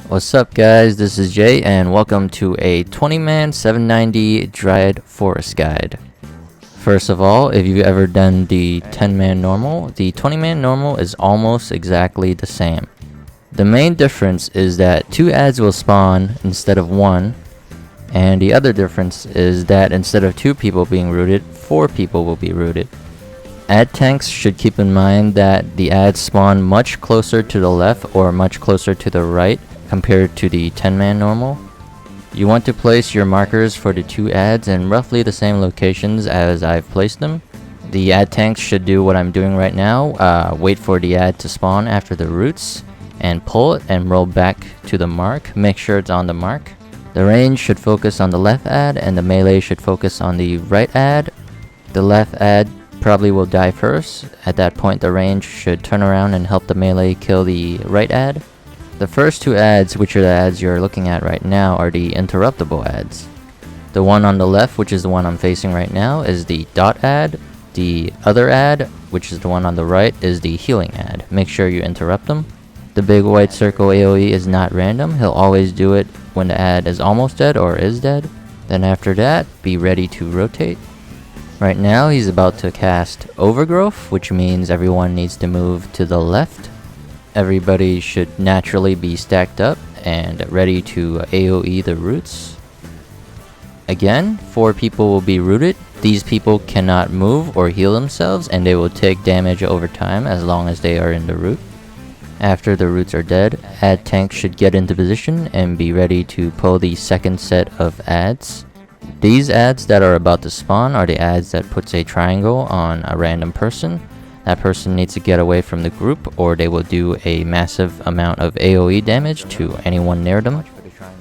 What's up guys, this is Jay and welcome to a 20-man 790 Dryad Forest Guide. First of all, if you've ever done the 10-man normal, the 20-man normal is almost exactly the same. The main difference is that 2 adds will spawn instead of 1, and the other difference is that instead of 2 people being rooted, 4 people will be rooted. Add tanks should keep in mind that the adds spawn much closer to the left or much closer to the right compared to the 10-man normal. You want to place your markers for the 2 adds in roughly the same locations as I've placed them. The add tanks should do what I'm doing right now, wait for the add to spawn after the roots, and pull it and roll back to the mark. Make sure it's on the mark. The range should focus on the left add and the melee should focus on the right add. The left add probably will die first. At that point the range should turn around and help the melee kill the right add. The first 2 adds, which are the adds you're looking at right now, are the interruptible adds. The one on the left, which is the one I'm facing right now, is the dot add. The other add, which is the one on the right, is the healing add. Make sure you interrupt them. The big white circle AoE is not random. He'll always do it when the add is almost dead or is dead. Then after that, be ready to rotate. Right now he's about to cast Overgrowth, which means everyone needs to move to the left. Everybody should naturally be stacked up and ready to AoE the roots. Again, 4 people will be rooted. These people cannot move or heal themselves and they will take damage over time as long as they are in the root. After the roots are dead, add tanks should get into position and be ready to pull the second set of adds. These adds that are about to spawn are the adds that puts a triangle on a random person. That person needs to get away from the group or they will do a massive amount of AoE damage to anyone near them.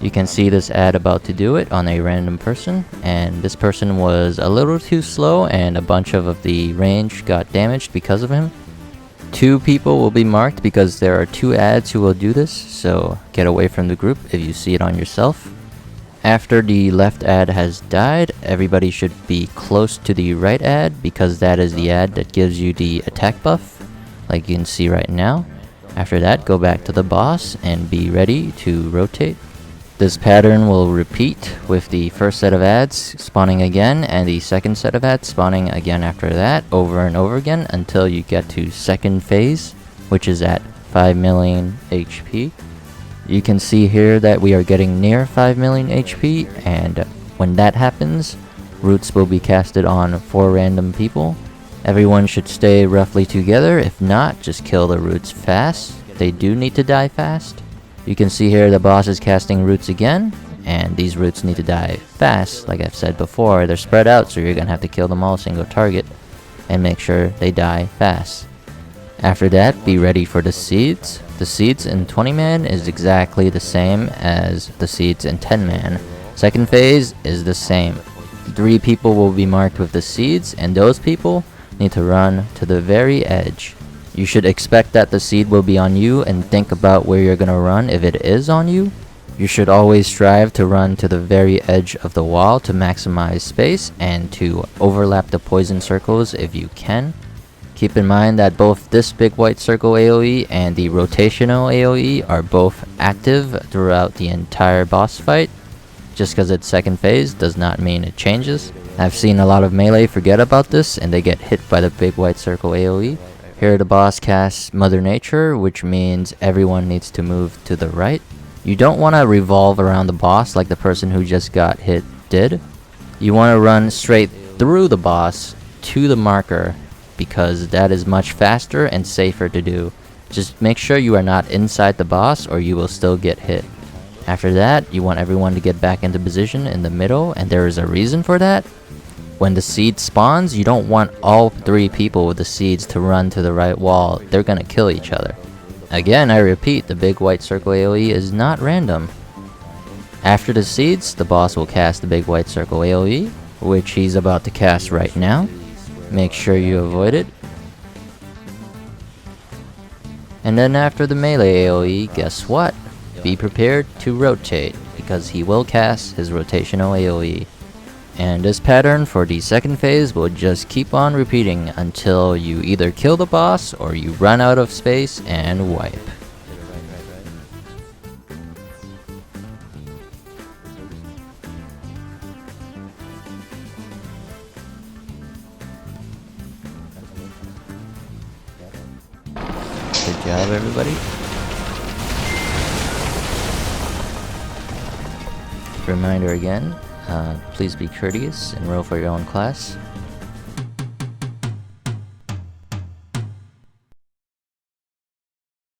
You can see this ad about to do it on a random person, and this person was a little too slow and a bunch of the range got damaged because of him. 2 people will be marked because there are 2 ads who will do this, so get away from the group if you see it on yourself. After the left ad has died, everybody should be close to the right ad because that is the ad that gives you the attack buff, like you can see right now. After that, go back to the boss and be ready to rotate. This pattern will repeat with the first set of ads spawning again and the second set of ads spawning again after that, over and over again until you get to second phase, which is at 5 million HP. You can see here that we are getting near 5 million HP, and when that happens, roots will be casted on 4 random people. Everyone should stay roughly together. If not, just kill the roots fast. They do need to die fast. You can see here the boss is casting roots again, and these roots need to die fast. Like I've said before, they're spread out, so you're gonna have to kill them all single target and make sure they die fast. After that, be ready for the seeds. The seeds in 20-man is exactly the same as the seeds in 10-man. Second phase is the same. 3 people will be marked with the seeds, and those people need to run to the very edge. You should expect that the seed will be on you and think about where you're gonna run if it is on you. You should always strive to run to the very edge of the wall to maximize space and to overlap the poison circles if you can. Keep in mind that both this big white circle AoE and the rotational AoE are both active throughout the entire boss fight. Just because it's second phase does not mean it changes. I've seen a lot of melee forget about this and they get hit by the big white circle AoE. Here the boss casts Mothernature, which means everyone needs to move to the right. You don't want to revolve around the boss like the person who just got hit did. You want to run straight through the boss to the marker, because that is much faster and safer to do. Just make sure you are not inside the boss or you will still get hit. After that, you want everyone to get back into position in the middle, and there is a reason for that. When the seed spawns, you don't want all 3 people with the seeds to run to the right wall. They're gonna kill each other. Again, I repeat, the big white circle AoE is not random. After the seeds, the boss will cast the big white circle AoE, which he's about to cast right now. Make sure you avoid it. And then after the melee AoE, guess what? Be prepared to rotate, because he will cast his rotational AoE. And this pattern for the second phase will just keep on repeating until you either kill the boss or you run out of space and wipe. Good job, everybody. Reminder again, please be courteous and roll for your own class.